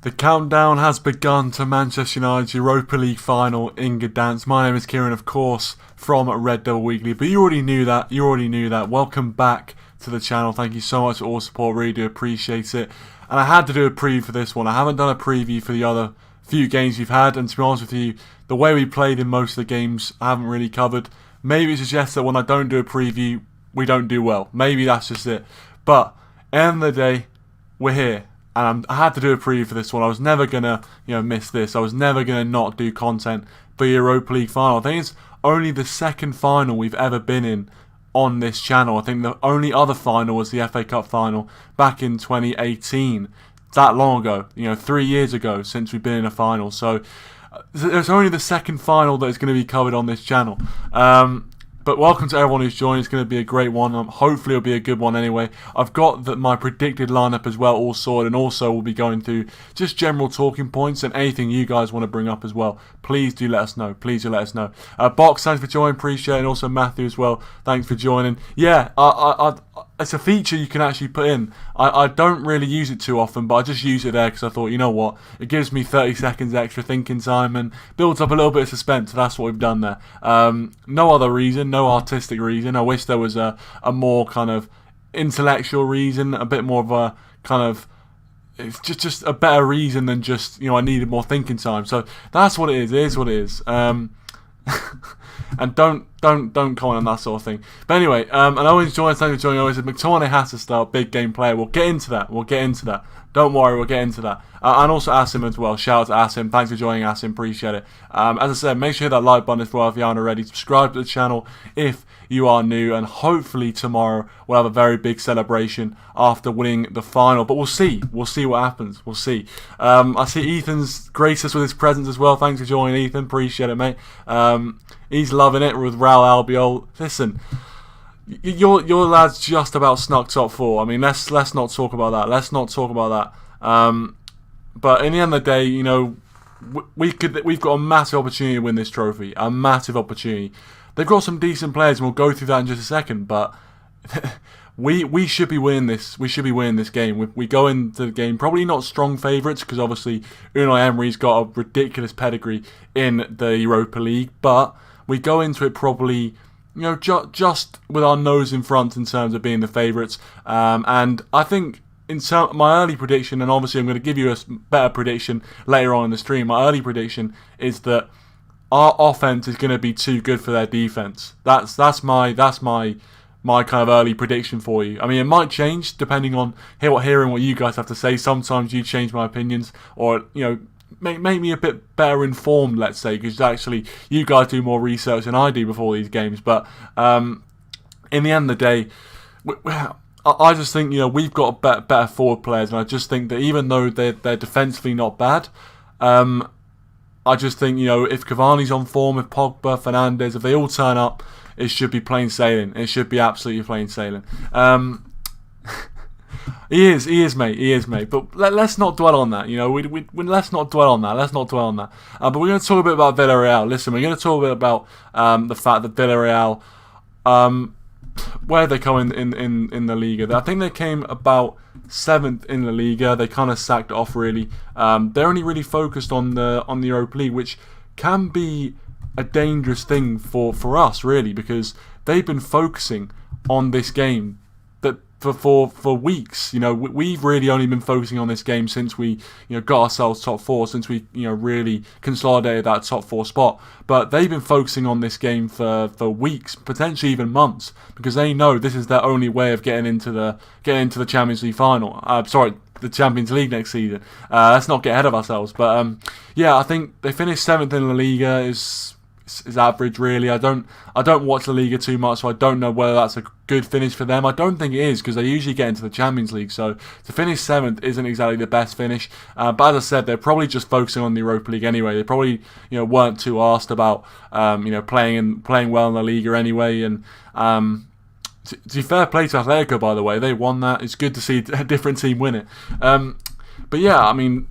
The countdown has begun to Manchester United's Europa League final in Gdansk. My name is Kieran, of course, from Red Devil Weekly, but you already knew that. Welcome back to the channel. Thank you so much for all support, really do appreciate it. And I had to do a preview for this one. I haven't done a preview for the other few games we've had, and to be honest with you, the way we played in most of the games I haven't really covered. Maybe it suggests that when I don't do a preview, we don't do well. Maybe that's just it. But, end of the day, we're here. And I had to do a preview for this one. I was never going to miss this. I was never going to not do content for the Europa League final. I think it's only the second final we've ever been in on this channel. I think the only other final was the FA Cup final back in 2018. That long ago, 3 years ago since we've been in a final. So it's only the second final that is going to be covered on this channel. But welcome to everyone who's joined. It's going to be a great one. Hopefully it'll be a good one anyway. I've got my predicted lineup as well all sorted, and also we'll be going through just general talking points and anything you guys want to bring up as well. Please do let us know. Box, thanks for joining. Appreciate it. And also Matthew as well. Thanks for joining. Yeah, it's a feature you can actually put in. I don't really use it too often, but I just use it there because I thought, you know what, it gives me 30 seconds extra thinking time and builds up a little bit of suspense. So that's what we've done there. No other reason, no artistic reason. I wish there was a more kind of intellectual reason, a bit more of a kind of, it's just a better reason than just, I needed more thinking time. So that's what it is. It is what it is. And don't comment on that sort of thing. But anyway, and I always join. Thank you for joining. Always, McTominay has to start. Big game player. We'll get into that. Don't worry, we'll get into that. And also Asim as well. Shout out to Asim. Thanks for joining, Asim. Appreciate it. As I said, make sure you hit that like button if you aren't already. Subscribe to the channel if you are new. And hopefully tomorrow we'll have a very big celebration after winning the final. But we'll see. We'll see what happens. We'll see. I see Ethan's graced us with his presence as well. Thanks for joining, Ethan. Appreciate it, mate. He's loving it with Raul Albiol. Listen, your lad's just about snuck top four. I mean, let's not talk about that. But in the end of the day, we've got a massive opportunity to win this trophy. A massive opportunity. They've got some decent players, and we'll go through that in just a second. But we should be winning this. We should be winning this game. We go into the game probably not strong favourites because obviously Unai Emery's got a ridiculous pedigree in the Europa League, but we go into it probably, just with our nose in front in terms of being the favourites. And I think in my early prediction, and obviously I'm going to give you a better prediction later on in the stream, my early prediction is that our offense is going to be too good for their defense. That's my kind of early prediction for you. I mean, it might change depending on hearing what you guys have to say. Sometimes you change my opinions, or make me a bit better informed, let's say, because actually you guys do more research than I do before these games. But in the end of the day, I just think we've got better forward players, and I just think that even though they're defensively not bad, I just think if Cavani's on form, if Pogba, Fernandes, if they all turn up, it should be plain sailing. It should be absolutely plain sailing. He is, mate. But let's not dwell on that. Let's not dwell on that. But we're going to talk a bit about Villarreal. Listen, we're going to talk a bit about the fact that Villarreal, where they come in the Liga. I think they came about 7th in the Liga. They kind of sacked off really. They're only really focused on the Europa League, which can be a dangerous thing for us really, because they've been focusing on this game for weeks. We've really only been focusing on this game since we got ourselves top four, since we really consolidated that top four spot. But they've been focusing on this game for weeks, potentially even months, because they know this is their only way of getting into the Champions League final. The Champions League next season. Let's not get ahead of ourselves. But yeah, I think they finished 7th in La Liga is average really. I don't watch La Liga too much, so I don't know whether that's a good finish for them. I don't think it is, because they usually get into the Champions League, so to finish 7th isn't exactly the best finish. But as I said, they're probably just focusing on the Europa League anyway. They probably weren't too asked about playing well in La Liga anyway. And to be fair play to Atletico, by the way, they won that. It's good to see a different team win it. But yeah, I mean,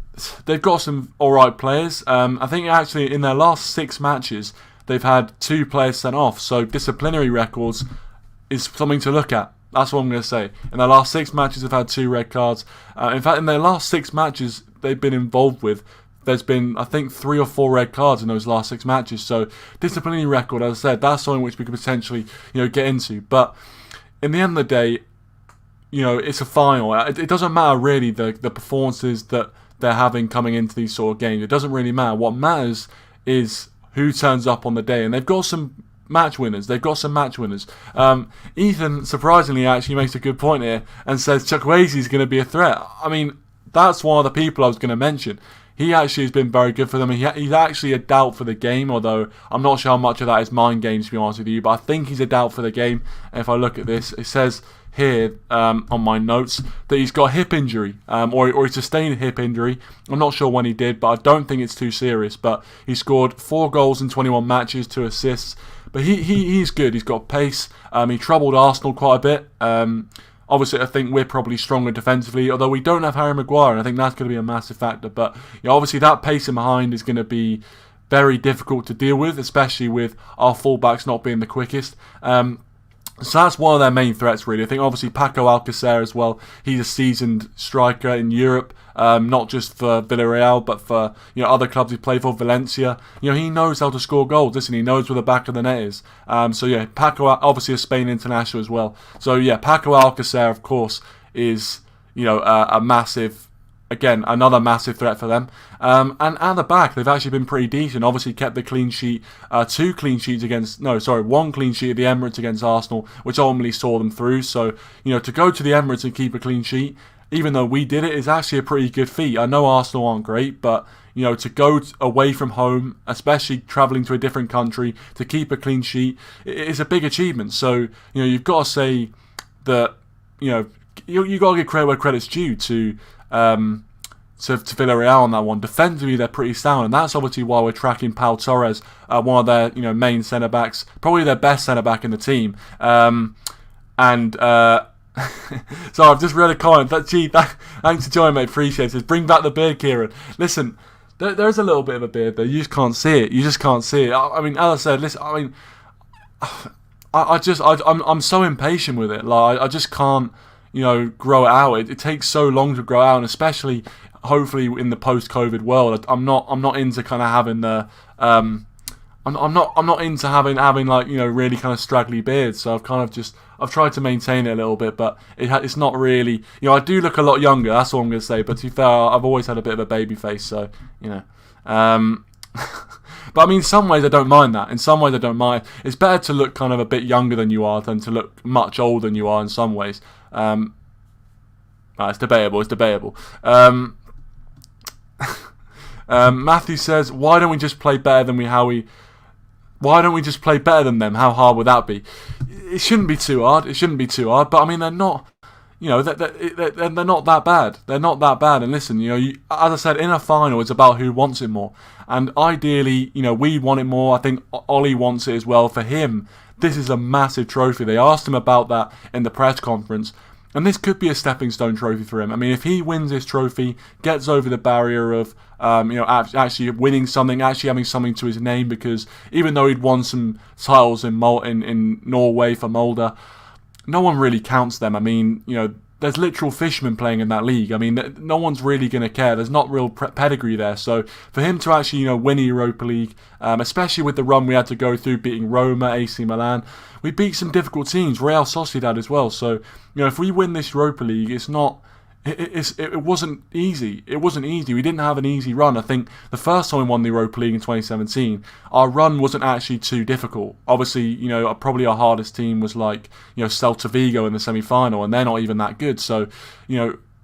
they've got some alright players. I think actually in their last 6 matches, they've had 2 players sent off. So disciplinary records is something to look at. That's what I'm going to say. In their last 6 matches, they've had 2 red cards. In fact, in their last 6 matches they've been involved with, there's been, I think, 3 or 4 red cards in those last 6 matches. So disciplinary record, as I said, that's something which we could potentially, get into. But in the end of the day, it's a final. It doesn't matter really the performances that they're having coming into these sort of games. It doesn't really matter. What matters is who turns up on the day, and they've got some match winners. Ethan, surprisingly, actually makes a good point here and says Chukwueze is going to be a threat. I mean, that's one of the people I was going to mention. He actually has been very good for them. He's actually a doubt for the game, although I'm not sure how much of that is mind games, to be honest with you. But I think he's a doubt for the game. And if I look at this, it says here on my notes that he's got a hip injury, or he sustained a hip injury. I'm not sure when he did, but I don't think it's too serious. But he scored 4 goals in 21 matches, 2 assists. But he's good. He's got pace. He troubled Arsenal quite a bit. Obviously, I think we're probably stronger defensively, although we don't have Harry Maguire, and I think that's going to be a massive factor. But obviously, that pace in behind is going to be very difficult to deal with, especially with our fullbacks not being the quickest. So that's one of their main threats, really. I think, obviously, Paco Alcacer as well. He's a seasoned striker in Europe, not just for Villarreal, but for other clubs he played for, Valencia. He knows how to score goals. Listen, he knows where the back of the net is. Paco, obviously a Spain international as well. So Paco Alcacer, of course, is a massive. Again, another massive threat for them. And at the back, they've actually been pretty decent. Obviously kept the clean sheet, 1 clean sheet against at the Emirates against Arsenal, which ultimately saw them through. So, to go to the Emirates and keep a clean sheet, even though we did it, is actually a pretty good feat. I know Arsenal aren't great, but, to go away from home, especially travelling to a different country, to keep a clean sheet, is a big achievement. So, you've got to say that, you've got to give credit where credit's due to Villarreal on that one. Defensively, they're pretty sound, and that's obviously why we're tracking Pau Torres, one of their main centre backs, probably their best centre back in the team. So I've just read a comment. Thanks for joining, mate. Appreciate it. Bring back the beard, Kieran. Listen, there's a little bit of a beard there. You just can't see it. I mean, as I said, listen. I mean, I'm so impatient with it. Like I just can't. Grow it out. It takes so long to grow out, and especially, hopefully, in the post-COVID world, I'm not into kind of having the, I'm not into having like really kind of straggly beards. So I've tried to maintain it a little bit, but it's not really. I do look a lot younger. That's all I'm gonna say. But to be fair, I've always had a bit of a baby face, so But I mean, in some ways I don't mind that. In some ways I don't mind. It's better to look kind of a bit younger than you are than to look much older than you are in some ways. It's debatable. Matthew says, why don't we just play better than Why don't we just play better than them? How hard would that be? It shouldn't be too hard. But I mean, they're not. They're not that bad. They're not that bad. And listen, as I said, in a final, it's about who wants it more. And ideally, we want it more. I think Ole wants it as well. For him, this is a massive trophy. They asked him about that in the press conference. And this could be a stepping stone trophy for him. I mean, if he wins this trophy, gets over the barrier of, actually winning something, actually having something to his name, because even though he'd won some titles in Norway for Molde, no one really counts them. I mean, there's literal fishermen playing in that league. I mean, no one's really going to care. There's not real pedigree there. So for him to actually, win the Europa League, especially with the run we had to go through, beating Roma, AC Milan, we beat some difficult teams, Real Sociedad as well. So, if we win this Europa League, it's not. It wasn't easy. It wasn't easy. We didn't have an easy run. I think the first time we won the Europa League in 2017, our run wasn't actually too difficult. Obviously, probably our hardest team was like, Celta Vigo in the semi-final, and they're not even that good. So,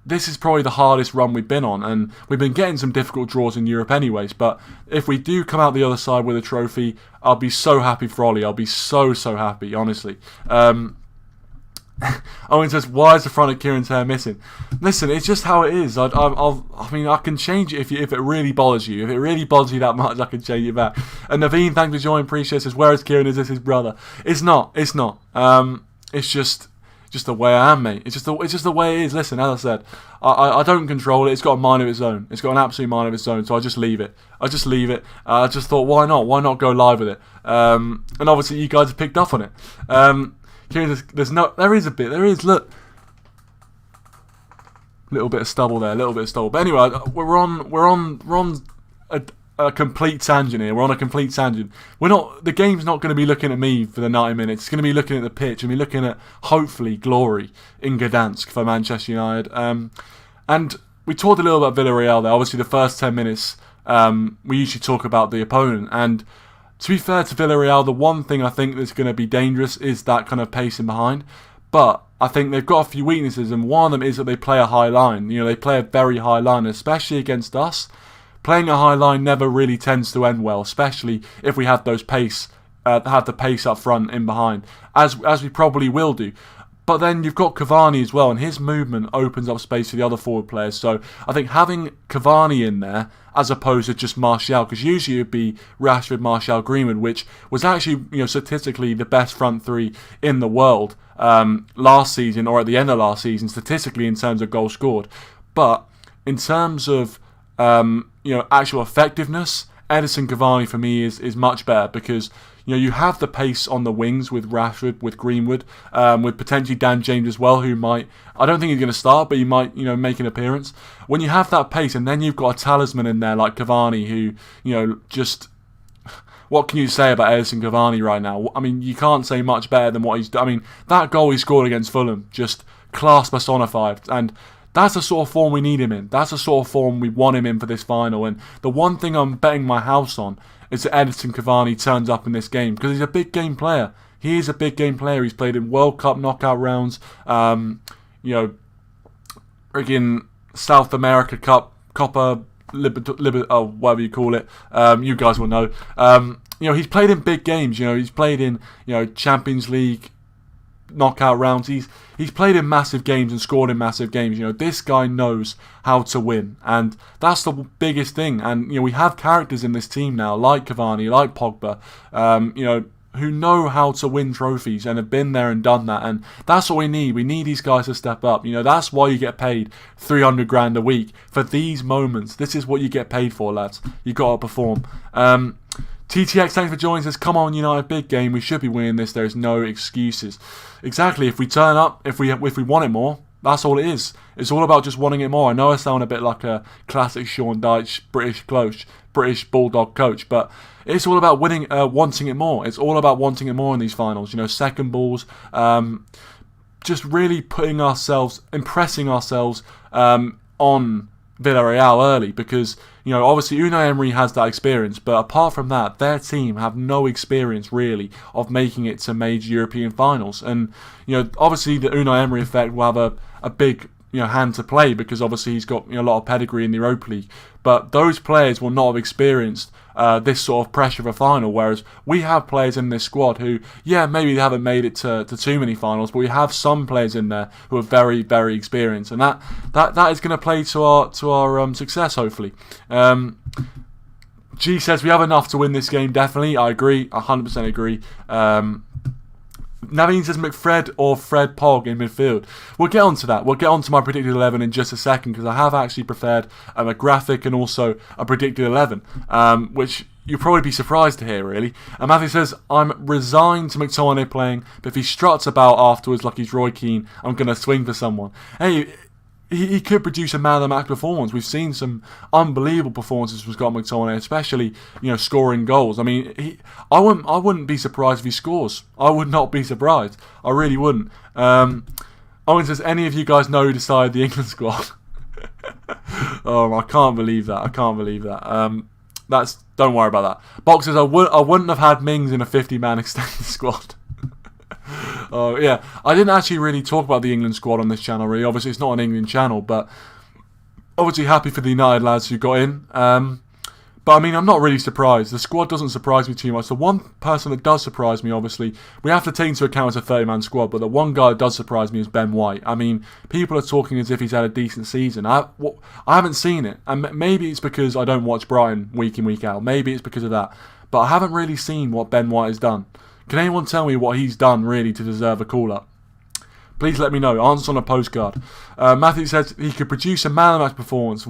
this is probably the hardest run we've been on, and we've been getting some difficult draws in Europe anyways. But if we do come out the other side with a trophy, I'll be so happy for Ollie. I'll be so happy, honestly. Owen says, why is the front of Kieran's hair missing? Listen, it's just how it is. I can change it if it really bothers you. If it really bothers you that much, I can change it back. And Naveen, thanks for joining. Appreciate it. Says, where is Kieran? Is this his brother? It's not. It's just the way I am, mate. It's just the way it is. Listen, as I said, I don't control it. It's got a mind of its own. It's got an absolute mind of its own. So I just leave it. I just thought, why not? Why not go live with it? And obviously, you guys have picked up on it. There is a bit. There is. Look, little bit of stubble there. But anyway, we're on a complete tangent here. We're on a complete tangent. The game's not going to be looking at me for the 90 minutes. It's going to be looking at the pitch and be looking at, hopefully, glory in Gdansk for Manchester United. And we talked a little about Villarreal there. Obviously, the first 10 minutes, we usually talk about the opponent. And to be fair to Villarreal, the one thing I think that's going to be dangerous is that kind of pacing behind. But I think they've got a few weaknesses, and one of them is that they play a high line. They play a very high line, especially against us. Playing a high line never really tends to end well, especially if we have the pace up front in behind, as we probably will do. But then you've got Cavani as well, and his movement opens up space for the other forward players. So I think having Cavani in there, as opposed to just Martial, because usually it would be Rashford, Martial, Greenwood, which was actually statistically the best front three in the world last season, or at the end of last season, statistically in terms of goals scored. But in terms of actual effectiveness, Edison Cavani for me is much better, because you have the pace on the wings with Rashford, with Greenwood, with potentially Dan James as well, who might, I don't think he's going to start, but he might make an appearance. When you have that pace, and then you've got a talisman in there like Cavani, who just, what can you say about Edison Cavani right now? I mean, you can't say much better than what he's done. I mean, that goal he scored against Fulham, just class personified, and that's the sort of form we need him in. That's the sort of form we want him in for this final. And the one thing I'm betting my house on is that Edison Cavani turns up in this game, because he's a big game player. He is a big game player. He's played in World Cup knockout rounds, friggin' South America Cup, Copa, whatever you call it. You guys will know. He's played in big games. He's played in Champions League knockout rounds. He's played in massive games and scored in massive games. This guy knows how to win, and that's the biggest thing. And we have characters in this team now, like Cavani, like Pogba, who know how to win trophies and have been there and done that. And that's what we need. We need these guys to step up. That's why you get paid 300 grand a week for these moments. This is what you get paid for, lads. You got to perform. TTX, thanks for joining us. Come on, United, big game. We should be winning this. There's no excuses. Exactly. If we turn up, if we want it more, that's all it is. It's all about just wanting it more. I know I sound a bit like a classic Sean Dyche British Bulldog coach, but it's all about winning, wanting it more. It's all about wanting it more in these finals. Second balls, just really impressing ourselves on Villarreal early, because obviously Unai Emery has that experience, but apart from that, their team have no experience really of making it to major European finals. And obviously the Unai Emery effect will have a big hand to play, because obviously he's got a lot of pedigree in the Europa League, but those players will not have experienced this sort of pressure of a final, whereas we have players in this squad who, maybe they haven't made it to too many finals, but we have some players in there who are very, very experienced, and that is going to play to our success, hopefully. G says we have enough to win this game. Definitely, I agree, 100% agree. Naveen says McFred or Fred Pog in midfield. We'll get on to that. We'll get on to my predicted 11 in just a second, because I have actually prepared a graphic and also a predicted 11, which you'll probably be surprised to hear, really. And Matthew says, I'm resigned to McTominay playing, but if he struts about afterwards like he's Roy Keane, I'm going to swing for someone. Hey, he could produce a man-of-the-match performance. We've seen some unbelievable performances from Scott McTominay, especially scoring goals. I mean, I wouldn't be surprised if he scores. I would not be surprised. I really wouldn't. Owen says, any of you guys know who decided the England squad? Oh, I can't believe that. Don't worry about that. Box says, I wouldn't have had Mings in a 50-man extended squad. Oh yeah, I didn't actually really talk about the England squad on this channel, really. Obviously, it's not an England channel, but obviously happy for the United lads who got in. But I mean, I'm not really surprised. The squad doesn't surprise me too much. The one person that does surprise me, obviously, we have to take into account it's a 30-man squad, but the one guy that does surprise me is Ben White. I mean, people are talking as if he's had a decent season. I haven't seen it, and maybe it's because I don't watch Brighton week in, week out. Maybe it's because of that. But I haven't really seen what Ben White has done. Can anyone tell me what he's done, really, to deserve a call-up? Please let me know. Answers on a postcard. Matthew says he could produce a man-of-the-match performance.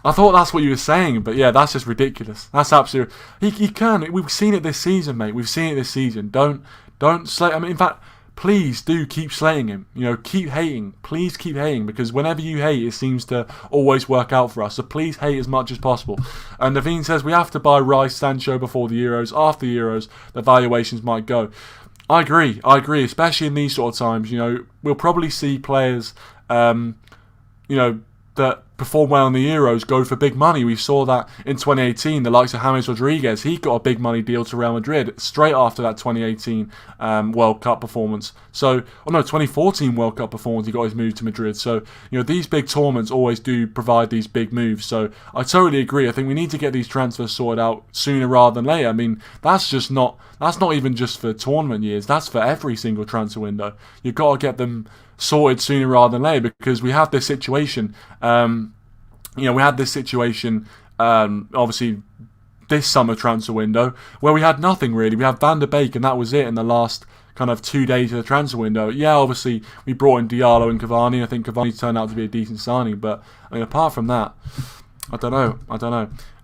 I thought that's what you were saying, but yeah, that's just ridiculous. That's absolutely... He can. We've seen it this season, mate. We've seen it this season. Don't Don't slate. I mean, in fact, please do keep slating him. Keep hating. Please keep hating, because whenever you hate, it seems to always work out for us. So please hate as much as possible. And Naveen says we have to buy Rice, Sancho before the Euros. After the Euros, the valuations might go. I agree, especially in these sort of times. We'll probably see players, that perform well in the Euros go for big money. We saw that in 2018, the likes of James Rodriguez, he got a big money deal to Real Madrid straight after that 2018 World Cup performance. 2014 World Cup performance, he got his move to Madrid. So, these big tournaments always do provide these big moves. So, I totally agree. I think we need to get these transfers sorted out sooner rather than later. I mean, that's not even just for tournament years, that's for every single transfer window. You've got to get them sorted sooner rather than later, because we have this situation. Obviously this summer transfer window where we had nothing really. We had Van der Beek and that was it in the last kind of 2 days of the transfer window. Yeah, obviously we brought in Diallo and Cavani. I think Cavani turned out to be a decent signing, but I mean, apart from that, I don't know.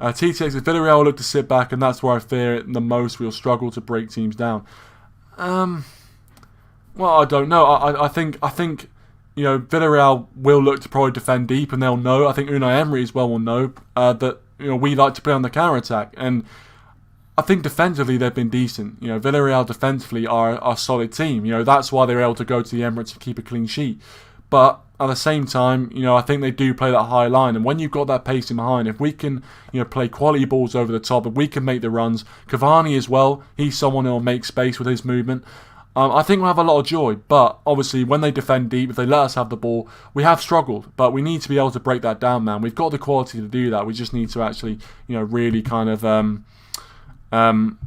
TTX says Villarreal will look to sit back, and that's where I fear it the most. We'll struggle to break teams down. Well, I don't know. I think Villarreal will look to probably defend deep, and they'll know. I think Unai Emery as well will know that we like to play on the counter attack, and I think defensively they've been decent. Villarreal defensively are a solid team. That's why they're able to go to the Emirates and keep a clean sheet. But at the same time, I think they do play that high line, and when you've got that pacing behind, if we can, play quality balls over the top, if we can make the runs, Cavani as well, he's someone who'll make space with his movement. I think we'll have a lot of joy, but obviously when they defend deep, if they let us have the ball, we have struggled, but we need to be able to break that down, man. We've got the quality to do that. We just need to actually, really kind of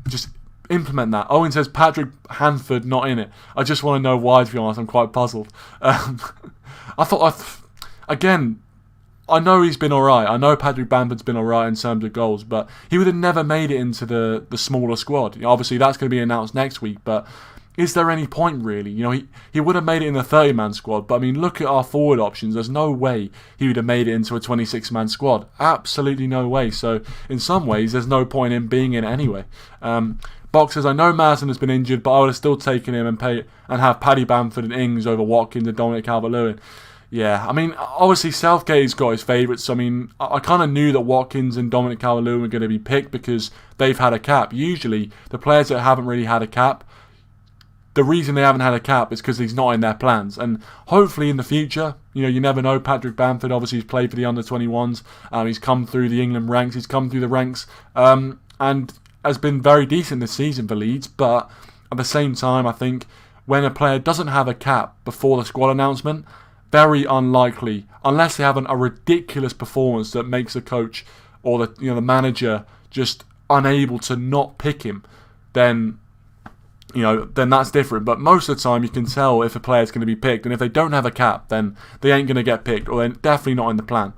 just implement that. Owen says Patrick Hanford not in it. I just want to know why, to be honest. I'm quite puzzled. Again, I know he's been alright. I know Patrick Bamford's been alright in terms of goals, but he would have never made it into the smaller squad. Obviously, that's going to be announced next week, but is there any point really? He would have made it in the 30-man squad, but I mean, look at our forward options. There's no way he would have made it into a 26-man squad. Absolutely no way. So in some ways, there's no point in being in it anyway. Box says, I know Madison has been injured, but I would have still taken him and have Paddy Bamford and Ings over Watkins and Dominic Calvert-Lewin. Yeah, I mean, obviously Southgate's got his favourites. I mean, I kind of knew that Watkins and Dominic Calvert-Lewin were going to be picked because they've had a cap. Usually, the players that haven't really had a cap, the reason they haven't had a cap is because he's not in their plans. And hopefully in the future, you never know. Patrick Bamford, obviously, he's played for the under-21s. He's come through the England ranks. He's come through the ranks and has been very decent this season for Leeds. But at the same time, I think when a player doesn't have a cap before the squad announcement, very unlikely, unless they have a ridiculous performance that makes the coach or the manager just unable to not pick him, then that's different. But most of the time you can tell if a player's going to be picked, and if they don't have a cap, then they ain't going to get picked, or they're definitely not in the plan.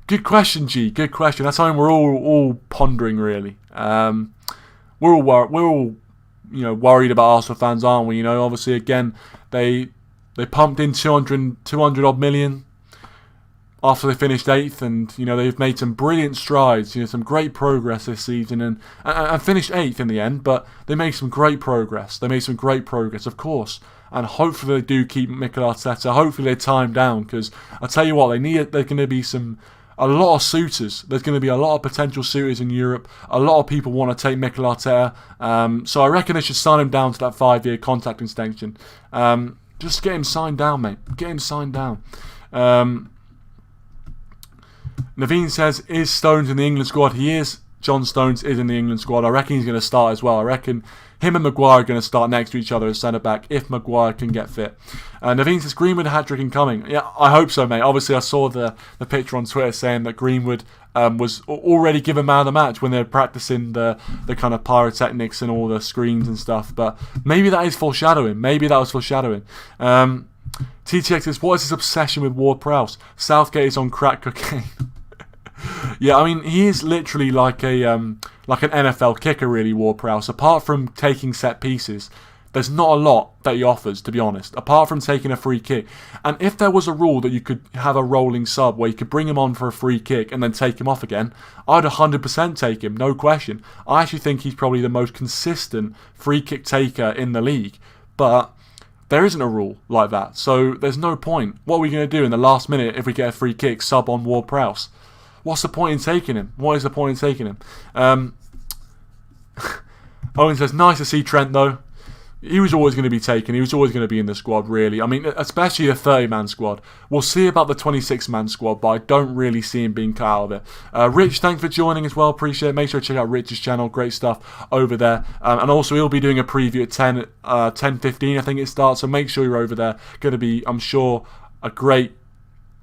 Good question, G. Good question. That's something we're all pondering, really. We're all worried about Arsenal fans, aren't we? Obviously, again, they pumped in 200 odd million after they finished 8th, and they've made some brilliant strides, some great progress this season, and finished 8th in the end. But they made some great progress. Of course, and hopefully they do keep Mikel Arteta. Hopefully they tie him down, because I tell you what, there's going to be a lot of suitors. There's going to be a lot of potential suitors in Europe. A lot of people want to take Mikel Arteta. So I reckon they should sign him down to that 5-year contract extension. Just get him signed down, mate. Get him signed down. Naveen says, is Stones in the England squad? He is. John Stones is in the England squad. I reckon he's going to start as well. I reckon him and Maguire are going to start next to each other as centre-back if Maguire can get fit. Naveen says, Greenwood hat-trick incoming. Yeah, I hope so, mate. Obviously, I saw the picture on Twitter saying that Greenwood was already given man of the match when they were practicing the kind of pyrotechnics and all the screens and stuff. But maybe that is foreshadowing. Maybe that was foreshadowing. TTX says, what is his obsession with Ward-Prowse? Southgate is on crack cocaine. Yeah, I mean, he is literally like an NFL kicker, really, Ward-Prowse. Apart from taking set pieces, There's not a lot that he offers, to be honest, apart from taking a free kick. And if there was a rule that you could have a rolling sub where you could bring him on for a free kick and then take him off again, I'd 100% take him, no question. I actually think he's probably the most consistent free kick taker in the league. But there isn't a rule like that, so there's no point. What are we going to do in the last minute if we get a free kick, sub on Ward-Prowse? What's the point in taking him? What is the point in taking him? Owen says, nice to see Trent though. He was always going to be taken. He was always going to be in the squad, really. I mean, especially the 30-man squad. We'll see about the 26-man squad, but I don't really see him being cut out of it. Rich, thanks for joining as well. Appreciate it. Make sure to check out Rich's channel. Great stuff over there. And also, he'll be doing a preview at 10:15, I think it starts. So make sure you're over there. Going to be, I'm sure, a great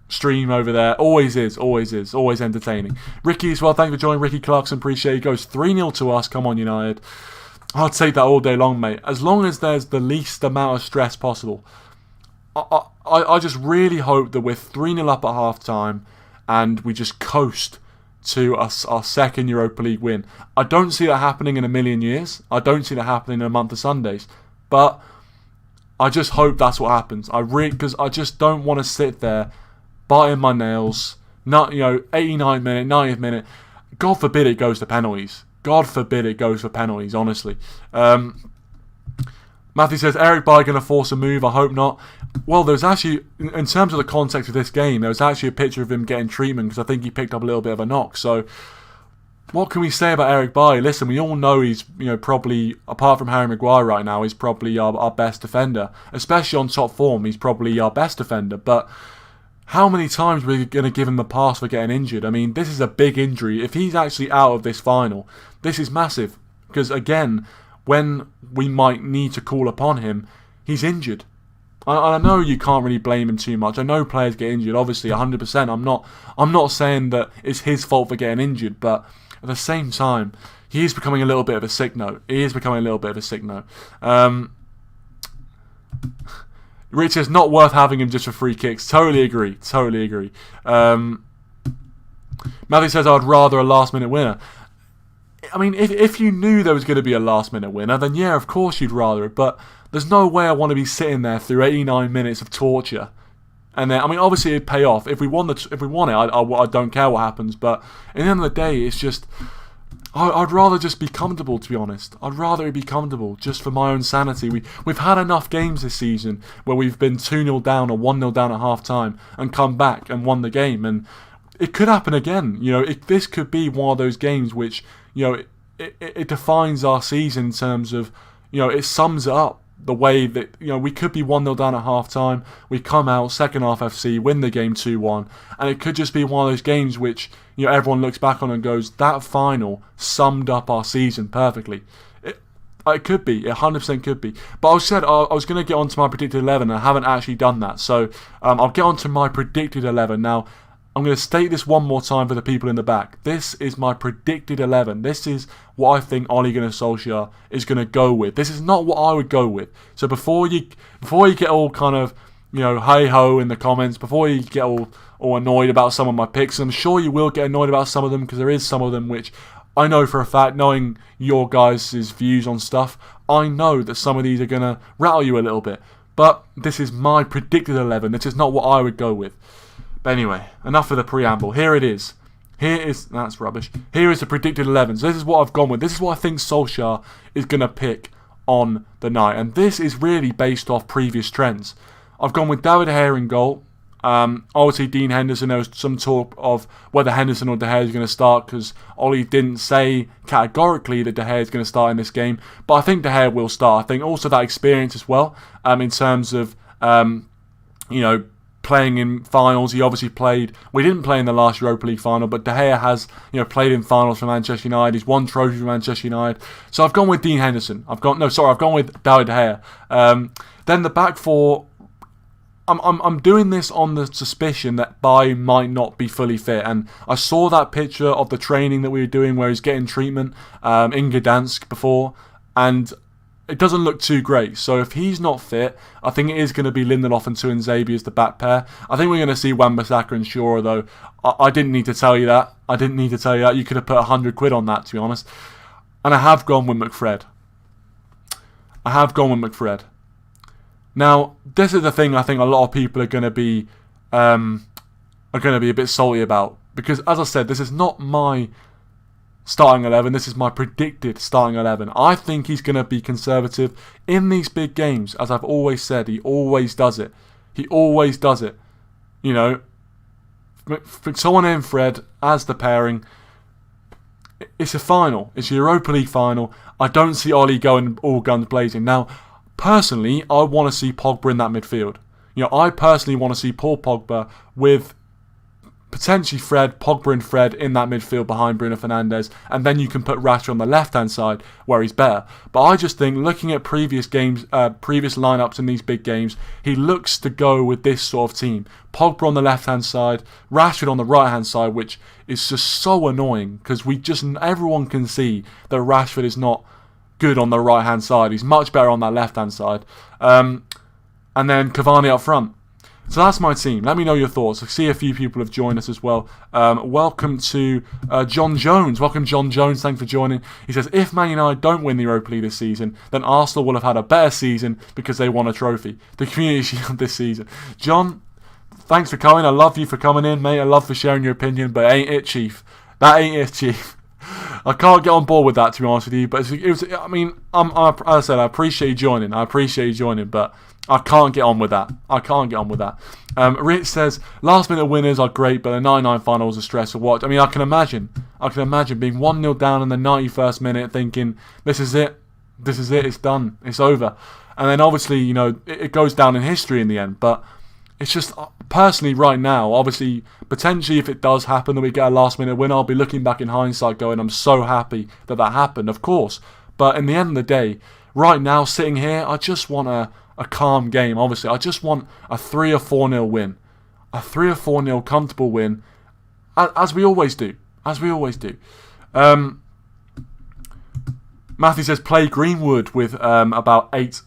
stream over there. Always is. Always entertaining. Ricky as well. Thanks for joining. Ricky Clarkson. Appreciate it. He goes 3-0 to us. Come on, United. I'll take that all day long, mate. As long as there's the least amount of stress possible. I just really hope that we're 3-0 up at half-time and we just coast to our second Europa League win. I don't see that happening in a million years. I don't see that happening in a month of Sundays. But I just hope that's what happens. Because I just don't want to sit there biting my nails. 89th minute, 90th minute. God forbid it goes to penalties. God forbid it goes for penalties, honestly. Matthew says, Eric Bailly going to force a move? I hope not. Well, there's actually, in terms of the context of this game, there was actually a picture of him getting treatment because I think he picked up a little bit of a knock. So, what can we say about Eric Bailly? Listen, we all know he's, probably, apart from Harry Maguire right now, he's probably our best defender. Especially on top form, he's probably our best defender. But how many times are we going to give him a pass for getting injured? I mean, this is a big injury. If he's actually out of this final, this is massive. Because, again, when we might need to call upon him, he's injured. I know you can't really blame him too much. I know players get injured, obviously, 100%. I'm not saying that it's his fault for getting injured, but at the same time, he is becoming a little bit of a sick note. Rich says, not worth having him just for free kicks. Totally agree. Matthew says, I'd rather a last-minute winner. I mean, if you knew there was going to be a last-minute winner, then yeah, of course you'd rather it. But there's no way I want to be sitting there through 89 minutes of torture. And then, I mean, obviously it'd pay off. If we won it, I don't care what happens. But at the end of the day, it's just, I'd rather just be comfortable, to be honest. I'd rather it be comfortable, just for my own sanity. We've had enough games this season where we've been 2-0 down or 1-0 down at half-time and come back and won the game. And it could happen again. This could be one of those games which, it defines our season in terms of, it sums it up. The way that, we could be 1-0 down at half-time, we come out, second half FC, win the game 2-1, and it could just be one of those games which, everyone looks back on and goes, that final summed up our season perfectly. It could be, it 100% could be. But I was going to get on to my predicted 11, and I haven't actually done that. So, I'll get on to my predicted 11. Now, I'm going to state this one more time for the people in the back. This is my predicted 11. This is what I think Ole Gunnar Solskjaer is going to go with. This is not what I would go with. So before you get all kind of, hey-ho in the comments, before you get all annoyed about some of my picks, I'm sure you will get annoyed about some of them because there is some of them which I know for a fact, knowing your guys' views on stuff, I know that some of these are going to rattle you a little bit. But this is my predicted 11. This is not what I would go with. But anyway, enough of the preamble. Here it is. That's rubbish. Here is the predicted 11. So this is what I've gone with. This is what I think Solskjaer is going to pick on the night. And this is really based off previous trends. I've gone with David De Gea in goal. Obviously, Dean Henderson. There was some talk of whether Henderson or De Gea is going to start because Ole didn't say categorically that De Gea is going to start in this game. But I think De Gea will start. I think also that experience as well in terms of, playing in finals. He obviously played. We didn't play in the last Europa League final, but De Gea has, played in finals for Manchester United. He's won trophies for Manchester United. So I've gone with Dean Henderson. I've gone with David De Gea. Then the back four. I'm doing this on the suspicion that Bailly might not be fully fit, and I saw that picture of the training that we were doing where he's getting treatment in Gdansk before, and it doesn't look too great. So if he's not fit, I think it is going to be Lindelof and Tuanzebe as the back pair. I think we're going to see Wan-Bissaka and Shaw, though. I didn't need to tell you that. You could have put £100 on that, to be honest. And I have gone with McFred. I have gone with McFred. Now, this is the thing I think a lot of people are going to be a bit salty about, because as I said, this is not my starting 11. This is my predicted starting 11. I think he's going to be conservative in these big games, as I've always said. He always does it. He always does it. You know, McTominay and Fred as the pairing. It's a final. It's a Europa League final. I don't see Ole going all guns blazing. Now, personally, I want to see Pogba in that midfield. You know, I personally want to see Paul Pogba with potentially Pogba and Fred in that midfield behind Bruno Fernandes, and then you can put Rashford on the left-hand side where he's better. But I just think, looking at previous lineups in these big games, he looks to go with this sort of team. Pogba on the left-hand side, Rashford on the right-hand side, which is just so annoying, because everyone can see that Rashford is not good on the right-hand side. He's much better on that left-hand side. And then Cavani up front. So that's my team. Let me know your thoughts. I see a few people have joined us as well. Welcome to John Jones. Welcome, John Jones. Thanks for joining. He says, if Man United don't win the Europa League this season, then Arsenal will have had a better season because they won a trophy. The Community Shield this season. John, thanks for coming. I love you for coming in, mate. I love for sharing your opinion, but ain't it, Chief? That ain't it, Chief. I can't get on board with that, to be honest with you. But it was. I mean, as I said, I appreciate you joining. But I can't get on with that. Rich says, last minute winners are great, but the 99 final was a stress to watch. I mean, I can imagine being 1-0 down in the 91st minute, thinking, this is it, it's done, it's over. And then obviously, you know, it goes down in history in the end. But it's just, personally right now, obviously, potentially if it does happen that we get a last minute win, I'll be looking back in hindsight going, I'm so happy that happened, of course. But in the end of the day, right now, sitting here, I just want a calm game, obviously. I just want a 3 or 4-0 win. A 3 or 4-0 comfortable win, as we always do. Matthew says, play Greenwood with about 8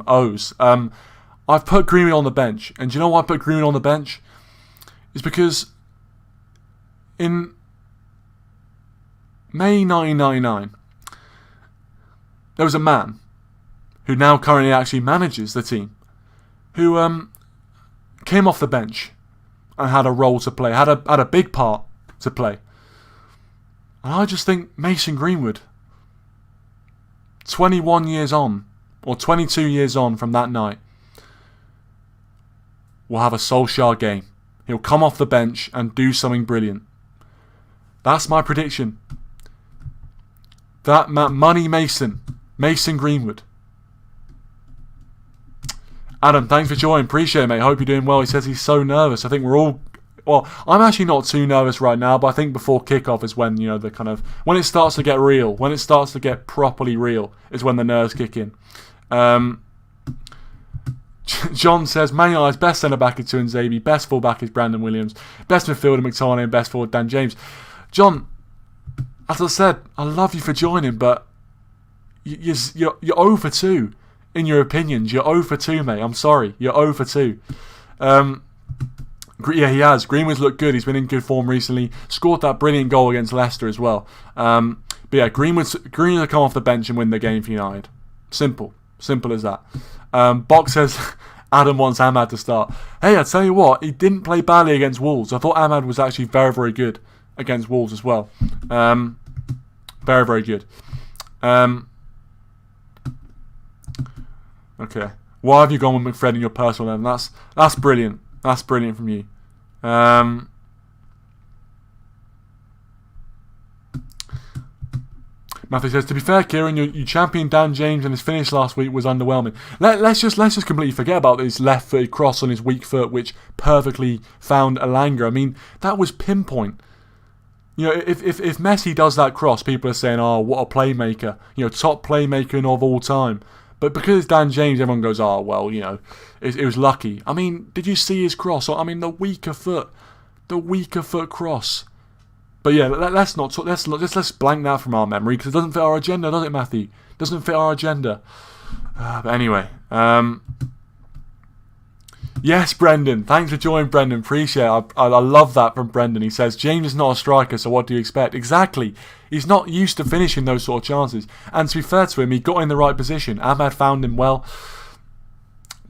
O's. I've put Greenwood on the bench. And do you know why I put Greenwood on the bench? It's because in May 1999, there was a man who now currently actually manages the team, who came off the bench and had a role to play, had a big part to play. And I just think Mason Greenwood, 21 years on, or 22 years on from that night, will have a Solskjaer game. He'll come off the bench and do something brilliant. That's my prediction. That Money Mason Greenwood. Adam, thanks for joining. Appreciate it, mate. Hope you're doing well. He says he's so nervous. I think we're all... Well, I'm actually not too nervous right now, but I think before kickoff is when, you know, the kind of... When it starts to get real, when it starts to get properly real, is when the nerves kick in. John says, Man United's best centre-back is Tuanzebe, best full-back is Brandon Williams, best midfielder McTominay, and best forward Dan James. John, as I said, I love you for joining, but you're 0 for 2. In your opinions, you're 0 for 2, mate. I'm sorry. You're 0 for 2. Yeah, he has. Greenwood's looked good. He's been in good form recently. Scored that brilliant goal against Leicester as well. But yeah, Greenwood will come off the bench and win the game for United. Simple as that. Box says Adam wants Ahmad to start. Hey, I tell you what, he didn't play badly against Wolves. I thought Ahmad was actually very, very good against Wolves as well. Very, very good. Okay. Why have you gone with McFred in your personal then? That's brilliant. That's brilliant from you. Matthew says, to be fair, Kieran, you championed Dan James and his finish last week was underwhelming. Let's just completely forget about his left-footed cross on his weak foot, which perfectly found Elanga. I mean, that was pinpoint. You know, if Messi does that cross, people are saying, oh, what a playmaker. You know, top playmaker of all time. But because it's Dan James, everyone goes, oh, well, you know, it was lucky. I mean, did you see his cross? I mean, the weaker foot cross. But yeah, let's blank that from our memory, because it doesn't fit our agenda, does it, Matthew? It doesn't fit our agenda. But anyway, Yes, Brendan. Thanks for joining, Brendan. Appreciate it. I love that from Brendan. He says, James is not a striker, so what do you expect? Exactly. He's not used to finishing those sort of chances. And to be fair to him, he got in the right position. Ahmad found him well.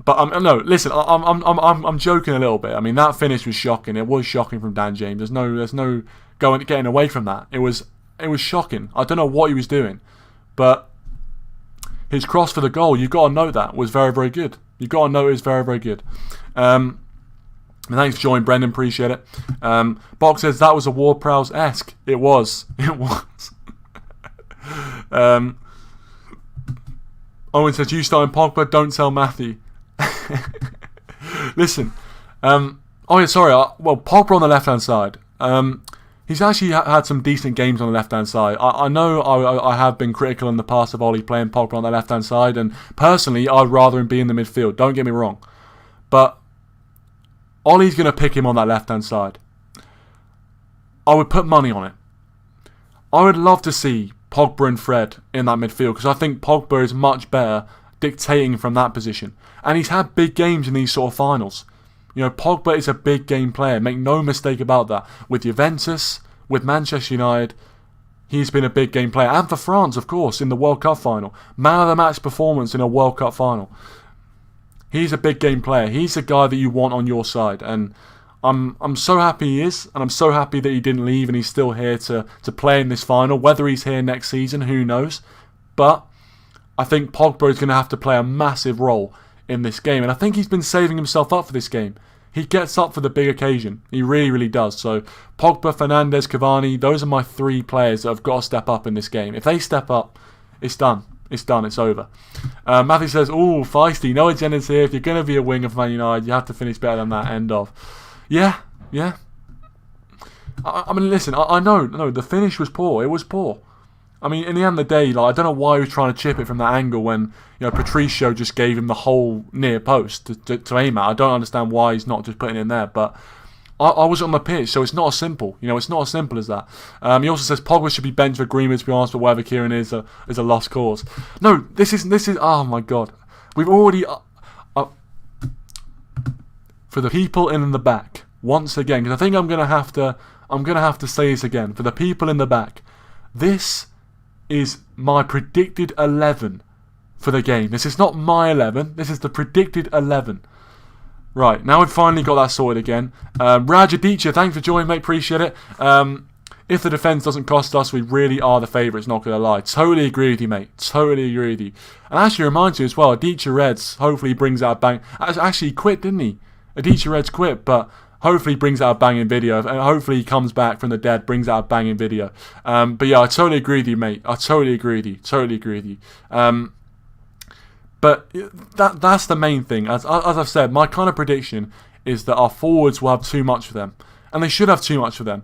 But no, listen, I'm joking a little bit. I mean, that finish was shocking. It was shocking from Dan James. There's no getting away from that. It was shocking. I don't know what he was doing, but his cross for the goal, you've got to know that was very, very good. You've got to know it was very, very good. Thanks for joining, Brendan. Appreciate it. Box says that was a Ward-Prowse-esque. It was. It was. Owen says you starting Pogba. Don't tell Matthew. Listen. Pogba on the left hand side. He's actually had some decent games on the left hand side. I know I have been critical in the past of Ole playing Pogba on the left hand side, and personally I'd rather him be in the midfield. Don't get me wrong, but Ole's going to pick him on that left hand side. I would put money on it. I would love to see Pogba and Fred in that midfield, because I think Pogba is much better dictating from that position. And he's had big games in these sort of finals. You know, Pogba is a big game player. Make no mistake about that. With Juventus, with Manchester United, he's been a big game player. And for France, of course, in the World Cup final. Man of the match performance in a World Cup final. He's a big game player. He's the guy that you want on your side. And I'm so happy he is. And I'm so happy that he didn't leave and he's still here to play in this final. Whether he's here next season, who knows. But I think Pogba is going to have to play a massive role in this game. And I think he's been saving himself up for this game. He gets up for the big occasion. He really, really does. So Pogba, Fernandes, Cavani, those are my three players that have got to step up in this game. If they step up, it's done. It's done. It's over. Matthew says, "Ooh, feisty. No agendas here. If you're going to be a winger for Man United, you have to finish better than that." End of. Yeah. I mean, listen. I know. No, the finish was poor. It was poor. I mean, in the end of the day, I don't know why he was trying to chip it from that angle when Patricio just gave him the whole near post to aim at. I don't understand why he's not just putting it in there, but I wasn't on the pitch, so it's not as simple. It's not as simple as that. He also says Pogba should be benched for Greenwood, to be honest, but whatever Kieran is a lost cause. No, this is. Oh my God, we've already for the people in the back once again, because I think I'm gonna have to say this again for the people in the back. This is my predicted 11 for the game. This is not my 11. This is the predicted 11. Right, now we've finally got that sorted again. Rajadicha, thanks for joining, mate. Appreciate it. If the defence doesn't cost us, we really are the favourites, not going to lie. Totally agree with you, mate. Totally agree with you. And actually reminds you as well, Adichie Reds hopefully brings out a bang. Actually, he quit, didn't he? Adichie Reds quit, but hopefully he brings out a banging video. And hopefully he comes back from the dead, brings out a banging video. But yeah, I totally agree with you, mate. I totally agree with you. Totally agree with you. But that's the main thing. As I've said, my kind of prediction is that our forwards will have too much for them. And they should have too much for them.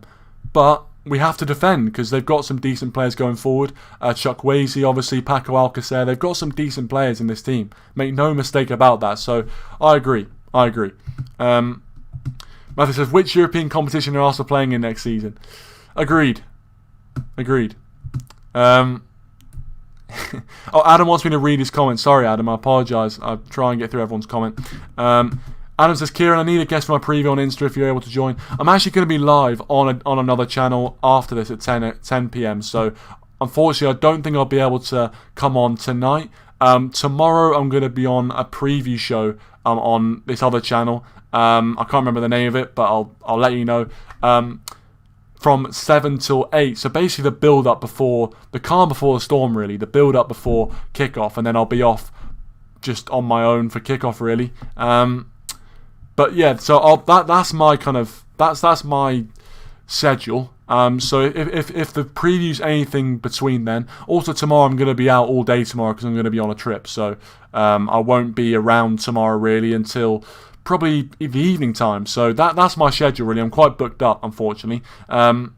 But we have to defend because they've got some decent players going forward. Chukwueze, obviously, Paco Alcacer. They've got some decent players in this team. Make no mistake about that. So I agree. Matthew says, which European competition are Arsenal playing in next season? Agreed. Adam wants me to read his comment. Sorry, Adam. I apologise. I'll try and get through everyone's comment. Adam says, Kieran, I need a guest for my preview on Insta if you're able to join. I'm actually going to be live on another channel after this at 10 p.m. So, unfortunately, I don't think I'll be able to come on tonight. Tomorrow, I'm going to be on a preview show on this other channel. I can't remember the name of it, but I'll let you know. From 7 till 8. So basically the build-up before, the calm before the storm really, the build-up before kick-off, and then I'll be off just on my own for kick-off really. But yeah, so that's my kind of, that's my schedule. So if the preview's anything between then, also tomorrow I'm going to be out all day tomorrow because I'm going to be on a trip, so I won't be around tomorrow really until probably in the evening time. So that's my schedule really. I'm quite booked up, unfortunately. Owen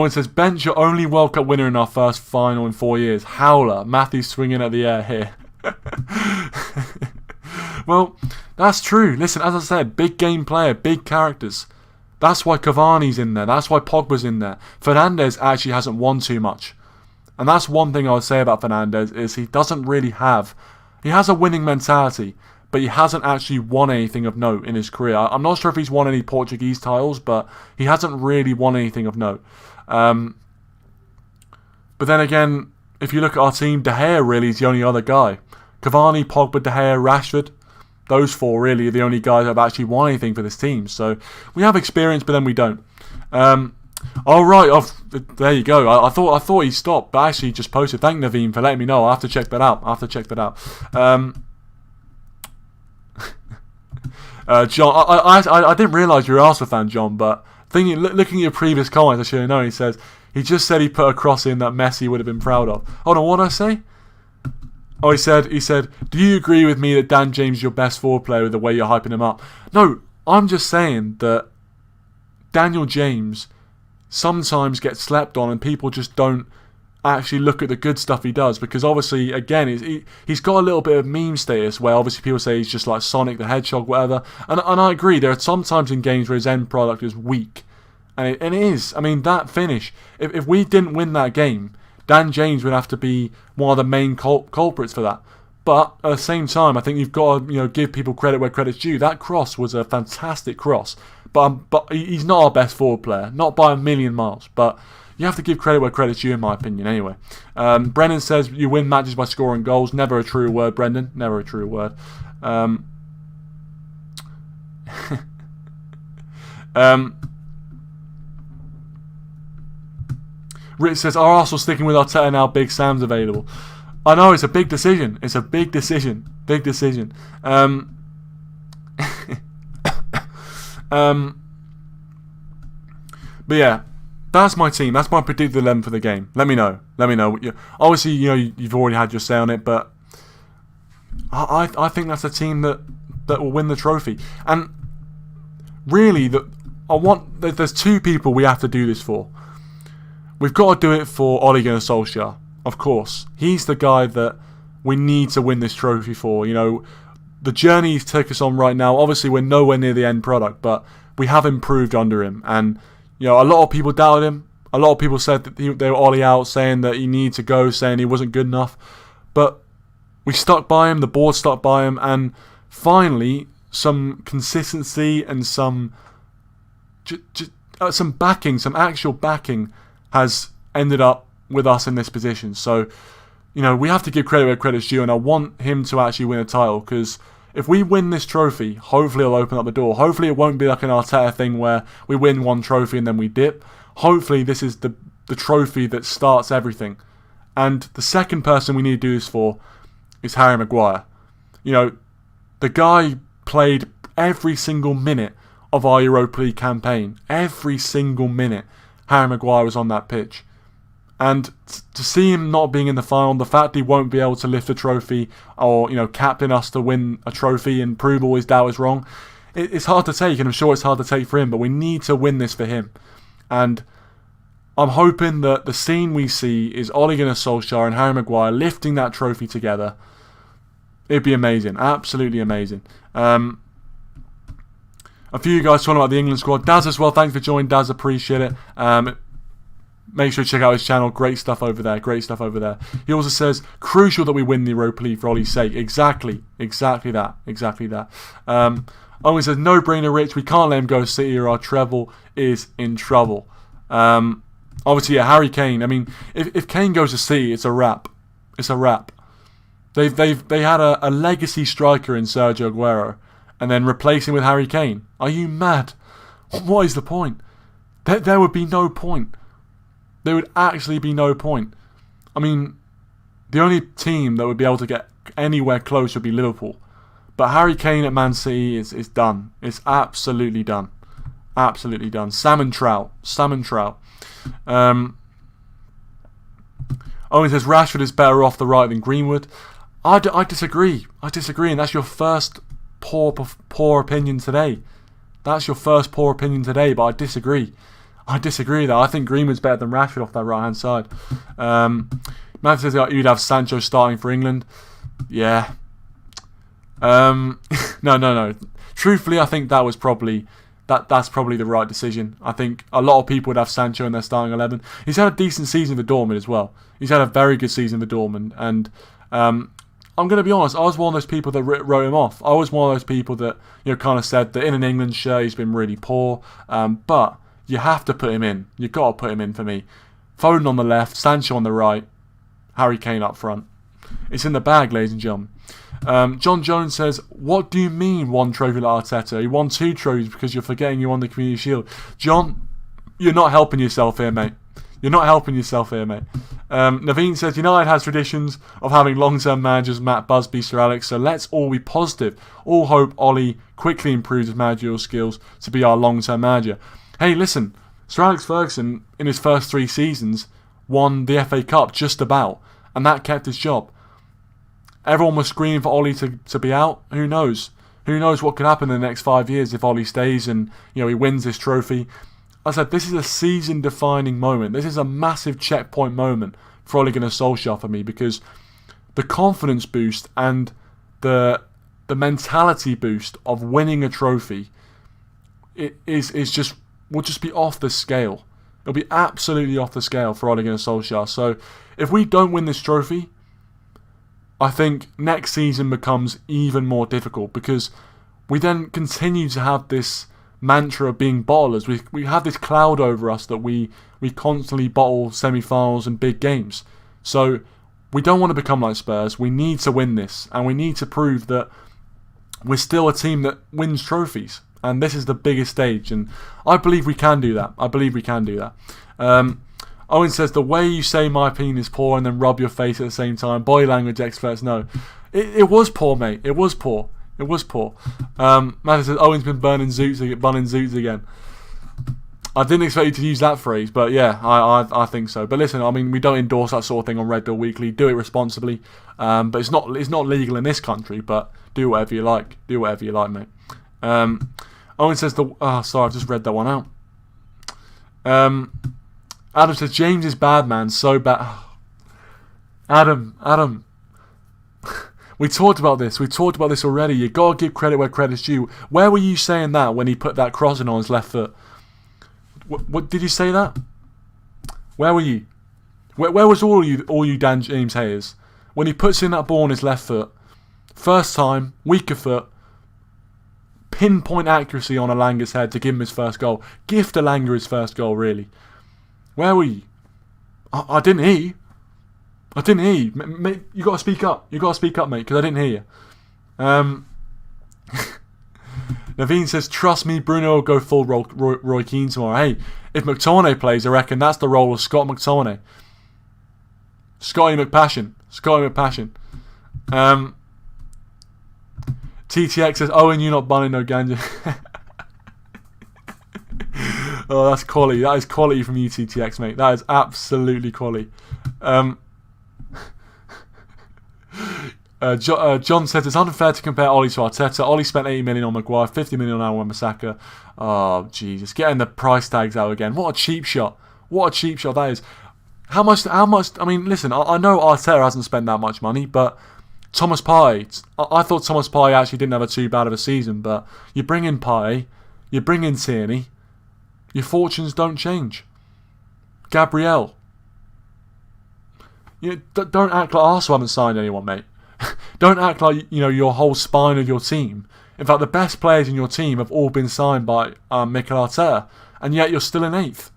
says, bench your only World Cup winner in our first final in 4 years. Howler. Matthew swinging at the air here. Well, that's true. Listen, as I said, big game player, big characters. That's why Cavani's in there. That's why Pogba's in there. Fernandes actually hasn't won too much. And that's one thing I would say about Fernandes is he doesn't really have... He has a winning mentality, but he hasn't actually won anything of note in his career. I'm not sure if he's won any Portuguese titles, but he hasn't really won anything of note. But then again, if you look at our team, De Gea really is the only other guy. Cavani, Pogba, De Gea, Rashford, those four really are the only guys that have actually won anything for this team. So we have experience, but then we don't. There you go. I thought he stopped, but actually he just posted. Thank Naveen for letting me know. I have to check that out. John, I didn't realise you were an Arsenal fan, John, but looking at your previous comments, I should have known. He just said he put a cross in that Messi would have been proud of. Oh no, what did I say? Oh, he said, do you agree with me that Dan James is your best forward player with the way you're hyping him up? No, I'm just saying that Daniel James sometimes gets slept on and people just don't actually look at the good stuff he does, because obviously, again, he's got a little bit of meme status where obviously people say he's just like Sonic the Hedgehog, whatever, and I agree, there are some times in games where his end product is weak, and it is. I mean, that finish, if we didn't win that game, Dan James would have to be one of the main culprits for that. But at the same time, I think you've got to give people credit where credit's due. That cross was a fantastic cross, but he's not our best forward player, not by a million miles, but you have to give credit where credit's due, in my opinion, anyway. Brennan says, you win matches by scoring goals. Never a true word, Brendan. Never a true word. Rich says, are Arsenal sticking with Arteta now Big Sam's available? I know, it's a big decision. Big decision. But yeah, that's my team. That's my predicted 11 for the game. Let me know. Obviously, you've already had your say on it, but I think that's a team that will win the trophy. And really, there's two people we have to do this for. We've got to do it for Ole Gunnar Solskjaer, of course. He's the guy that we need to win this trophy for. The journey he's taken us on right now, obviously we're nowhere near the end product, but we have improved under him. And a lot of people doubted him. A lot of people said that they were Ole out, saying that he needed to go, saying he wasn't good enough. But we stuck by him, the board stuck by him, and finally some consistency and some backing, some actual backing has ended up with us in this position. So, we have to give credit where credit's due, and I want him to actually win a title, because if we win this trophy, hopefully it'll open up the door. Hopefully it won't be like an Arteta thing where we win one trophy and then we dip. Hopefully this is the trophy that starts everything. And the second person we need to do this for is Harry Maguire. The guy played every single minute of our Europa League campaign. Every single minute Harry Maguire was on that pitch. And to see him not being in the final, the fact he won't be able to lift a trophy or, captain us to win a trophy and prove all his doubters wrong, it's hard to take, and I'm sure it's hard to take for him, but we need to win this for him. And I'm hoping that the scene we see is Ole Gunnar Solskjaer and Harry Maguire lifting that trophy together. It'd be amazing, absolutely amazing. A few of you guys talking about the England squad. Daz as well, thanks for joining, Daz, appreciate it. Make sure to check out his channel. Great stuff over there. He also says, crucial that we win the Europa League for Ole's sake. Exactly that. Owen says, no brainer, Rich. We can't let him go City or our treble is in trouble. Obviously, yeah, Harry Kane. I mean, if Kane goes to City, it's a wrap. They had a legacy striker in Sergio Aguero, and then replace him with Harry Kane. Are you mad? What is the point? There would be no point. There would actually be no point. I mean, the only team that would be able to get anywhere close would be Liverpool. But Harry Kane at Man City is done. It's absolutely done. Salmon trout. Owen says Rashford is better off the right than Greenwood. I disagree. And that's your first poor opinion today. But I disagree. That I think Greenwood's better than Rashford off that right hand side. Matt says you'd have Sancho starting for England. Yeah. No. Truthfully, I think that was probably that's probably the right decision. I think a lot of people would have Sancho in their starting 11. He's had a decent season for Dortmund as well. He's had a very good season for Dortmund, and I'm going to be honest, I was one of those people that wrote him off. I was one of those people that, kind of said that in an England shirt he's been really poor. But you have to put him in. You've got to put him in for me. Foden on the left, Sancho on the right, Harry Kane up front. It's in the bag, ladies and gentlemen. John Jones says, what do you mean one trophy like Arteta? He won 2 trophies because you're forgetting you won the Community Shield. John, you're not helping yourself here, mate. You're not helping yourself here, mate. Naveen says, United has traditions of having long-term managers, Matt Busby, Sir Alex, so let's all be positive. All hope Ole quickly improves his managerial skills to be our long-term manager. Hey, listen, Sir Alex Ferguson, in his first 3 seasons, won the FA Cup just about, and that kept his job. Everyone was screaming for Ole to be out. Who knows? Who knows what could happen in the next 5 years if Ole stays and he wins this trophy. I said, this is a season-defining moment. This is a massive checkpoint moment for Ole Gunnar Solskjaer for me, because the confidence boost and the mentality boost of winning a trophy will just be off the scale. It'll be absolutely off the scale for Ole Gunnar Solskjaer. So if we don't win this trophy, I think next season becomes even more difficult, because we then continue to have this mantra of being bottlers. We have this cloud over us that we constantly bottle semi-finals and big games. So we don't want to become like Spurs. We need to win this, and we need to prove that we're still a team that wins trophies. And this is the biggest stage, and I believe we can do that. Owen says, the way you say my opinion is poor and then rub your face at the same time. Body language experts know. It was poor, mate. It was poor. Matthew says, Owen's been bunning zoots again. I didn't expect you to use that phrase, but yeah, I think so. But listen, I mean, we don't endorse that sort of thing on Red Bull Weekly. Do it responsibly. But it's not legal in this country, but do whatever you like. Do whatever you like, mate. Owen says, sorry, I've just read that one out. Adam says, James is bad, man. So bad. Adam. We talked about this already. You got to give credit where credit's due. Where were you saying that when he put that crossing on his left foot? What did you say that? Where were you? Where was all you Dan James haters? When he puts in that ball on his left foot, first time, weaker foot, pinpoint accuracy on Alanga's head to give him his first goal. Gift Alanga his first goal, really. Where were you? I didn't hear you. Mate, you got to speak up. Mate, because I didn't hear you. Naveen says, trust me, Bruno will go full Roy Keane tomorrow. Hey, if McTominay plays, I reckon that's the role of Scott McTominay. Scotty McPassion. TTX says, Owen, you're not bunning no ganja. Oh, that's quality. That is quality from you, TTX, mate. That is absolutely quality. John says, it's unfair to compare Ole to Arteta. Ole spent 80 million on Maguire, 50 million on Wan-Bissaka. Oh, Jesus. Getting the price tags out again. What a cheap shot. That is. How much, I mean, listen, I know Arteta hasn't spent that much money, but Thomas Partey, I thought Thomas Partey actually didn't have a too bad of a season, but you bring in Partey, you bring in Tierney, your fortunes don't change. Gabriel. Don't act like Arsenal haven't signed anyone, mate. Don't act like your whole spine of your team. In fact, the best players in your team have all been signed by Mikel Arteta, and yet you're still in 8th.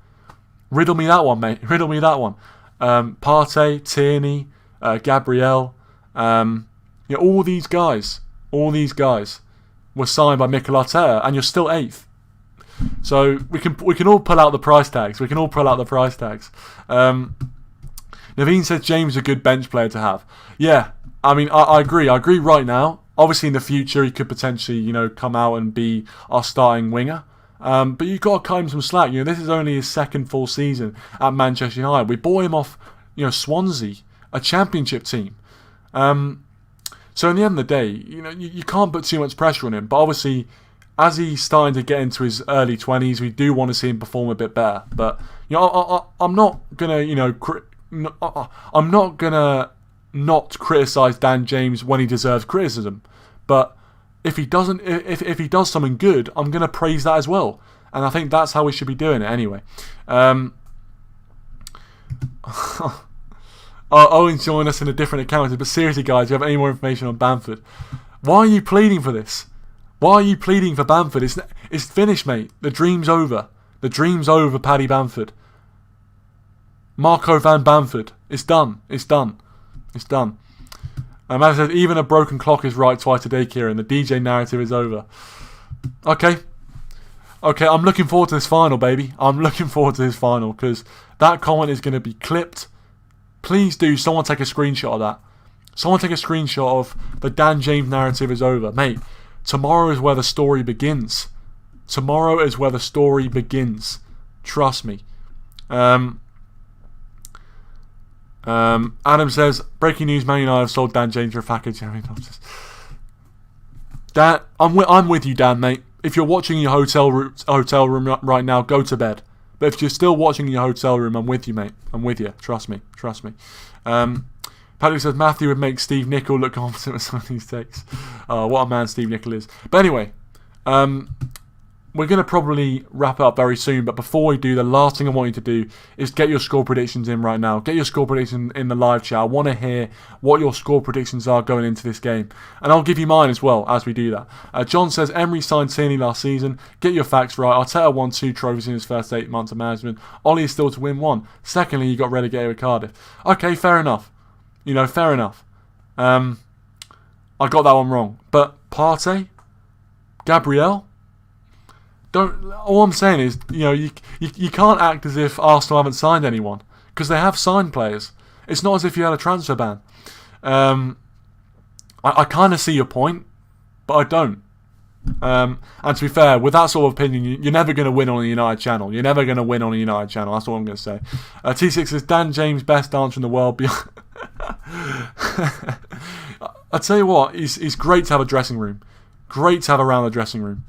Riddle me that one, mate. Partey, Tierney, Gabriel, all these guys were signed by Mikel Arteta, and you're still 8th. So we can all pull out the price tags. Naveen says James is a good bench player to have. Yeah, I mean, I agree. I agree right now. Obviously, in the future, he could potentially, come out and be our starting winger. But you've got to cut him some slack. This is only his second full season at Manchester United. We bought him off, Swansea, a championship team. So in the end of the day, you can't put too much pressure on him. But obviously, as he's starting to get into his early 20s, we do want to see him perform a bit better. But I'm not gonna, I'm not gonna not criticize Dan James when he deserves criticism. But if he doesn't, if he does something good, I'm gonna praise that as well. And I think that's how we should be doing it anyway. Owen's joined us in a different account. But seriously, guys, do you have any more information on Bamford? Why are you pleading for this? Why are you pleading for Bamford? It's finished, mate. The dream's over. The dream's over, Paddy Bamford. Marco van Bamford. It's done. It's done. It's done. As I said, even a broken clock is right twice a day, Kieran. The DJ narrative is over. Okay. Okay, I'm looking forward to this final, baby. I'm looking forward to this final because that comment is going to be clipped. Please do, someone take a screenshot of that. Someone take a screenshot of the Dan James narrative is over. Mate, tomorrow is where the story begins. Tomorrow is where the story begins. Trust me. Adam says, breaking news, Man United have sold Dan James for a package. Dan, I'm with you, Dan, mate. If you're watching in your hotel room right now, go to bed. But if you're still watching in your hotel room, I'm with you, mate. I'm with you. Trust me. Trust me. Patrick says, Matthew would make Steve Nicol look confident with some of these takes. What a man Steve Nicol is. But anyway, we're going to probably wrap it up very soon. But before we do, the last thing I want you to do is get your score predictions in right now. Get your score predictions in the live chat. I want to hear what your score predictions are going into this game. And I'll give you mine as well as we do that. John says, Emery signed Tierney last season. Get your facts right. Arteta won 2 trophies in his first 8 months of management. Ole is still to win 1. Secondly, he got relegated with Cardiff. Okay, fair enough. You know, fair enough. I got that one wrong. But Partey? Gabriel? All I'm saying is, you know, you can't act as if Arsenal haven't signed anyone because they have signed players. It's not as if you had a transfer ban. I kind of see your point, but I don't. And to be fair, with that sort of opinion, you're never going to win on a United channel. You're never going to win on a United channel. That's what I'm going to say. T6 says, Dan James, best dancer in the world. I tell you what, he's great to have a dressing room. Great to have around the dressing room.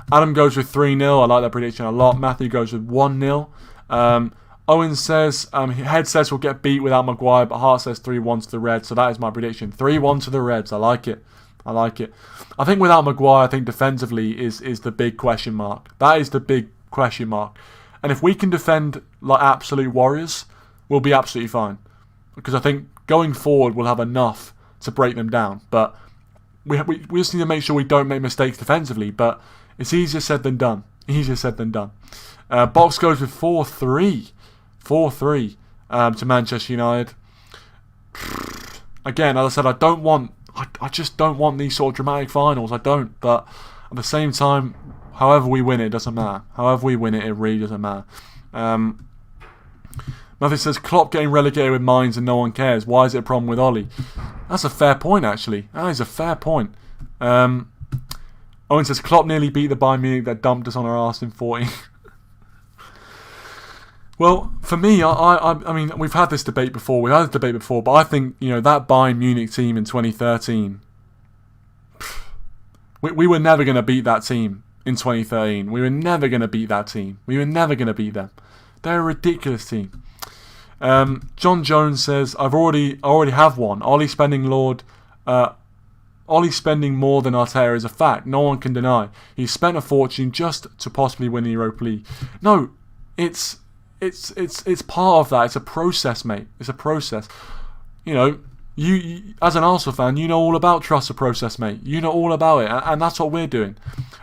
Adam goes with 3-0. I like that prediction a lot. Matthew goes with 1-0. Owen says, Head says we'll get beat without Maguire, but Hart says 3-1 to the Reds. So that is my prediction. 3-1 to the Reds. I like it. I like it. I think without Maguire, I think defensively is the big question mark. That is the big question mark. And if we can defend like absolute warriors, we'll be absolutely fine. Because I think going forward, we'll have enough to break them down. But we just need to make sure we don't make mistakes defensively. But it's easier said than done. Easier said than done. Box goes with 4-3. 4-3 to Manchester United. Again, as I said, I just don't want these sort of dramatic finals. I don't. But at the same time, however we win it doesn't matter. However we win it, it really doesn't matter. Matthew says, Klopp getting relegated with Mainz and no one cares. Why is it a problem with Ole? That's a fair point, actually. That is a fair point. Owen says, Klopp nearly beat the Bayern Munich that dumped us on our arse in 14. Well, for me, I mean, we've had this debate before. But I think, you know, that Bayern Munich team in 2013, we were never going to beat that team in 2013. We were never going to beat that team. We were never going to beat them. They're a ridiculous team. John Jones says, I already have one. Ole spending more than Arteta is a fact. No one can deny. He spent a fortune just to possibly win the Europa League. No, it's part of that. It's a process, mate. It's a process. You know, you as an Arsenal fan, you know all about trust the process, mate. You know all about it, and that's what we're doing.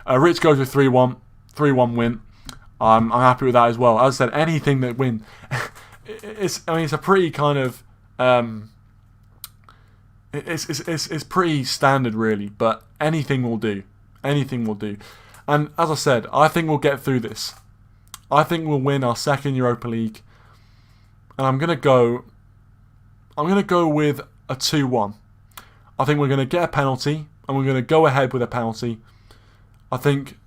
Rich goes with 3-1 win. I'm happy with that as well. As I said, anything that win, it's a pretty kind of it's pretty standard really, but anything will do. Anything will do. And as I said, I think we'll get through this. I think we'll win our second Europa League, and I'm gonna go with a 2-1. I think we're gonna get a penalty, and we're gonna go ahead with a penalty. I think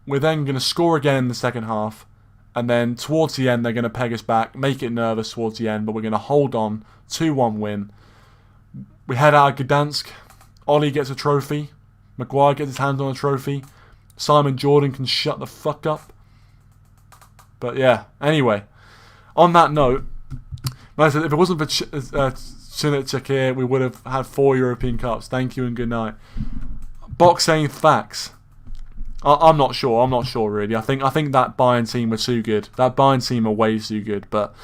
we're then gonna score again in the second half, and then towards the end they're gonna peg us back, make it nervous towards the end, but we're gonna hold on. 2-1 win. We head out of Gdansk. Ole gets a trophy. Maguire gets his hands on a trophy. Simon Jordan can shut the fuck up. But yeah, anyway, on that note, like I said, if it wasn't for Sunit Chakir, we would have had 4 European Cups. Thank you and good night. Box saying facts. I'm not sure. I'm not sure really. I think that Bayern team were too good. That Bayern team are way too good. But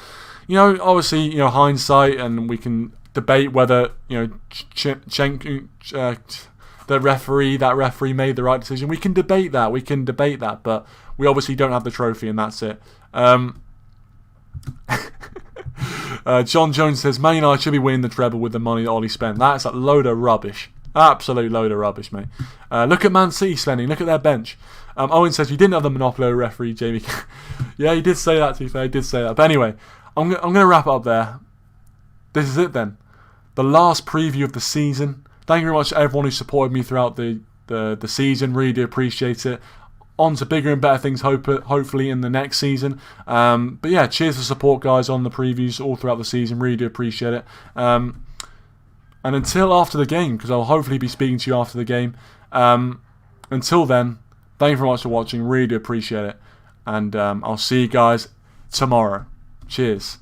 obviously, hindsight, and we can debate whether, that referee made the right decision. We can debate that. But we obviously don't have the trophy, and that's it. John Jones says, Man United should be winning the treble with the money that Ole spent. That's a load of rubbish. Absolute load of rubbish, mate. Look at Man City spending. Look at their bench. Owen says, you didn't have the monopoly referee, Jamie. Yeah, he did say that, to be fair. He did say that. But anyway, I'm going to wrap it up there. This is it then. The last preview of the season. Thank you very much to everyone who supported me throughout the season. Really do appreciate it. On to bigger and better things, hopefully, in the next season. But yeah, cheers for support, guys, on the previews all throughout the season. Really do appreciate it. And until after the game, because I'll hopefully be speaking to you after the game. Until then, thank you very much for watching. Really do appreciate it. And I'll see you guys tomorrow. Cheers.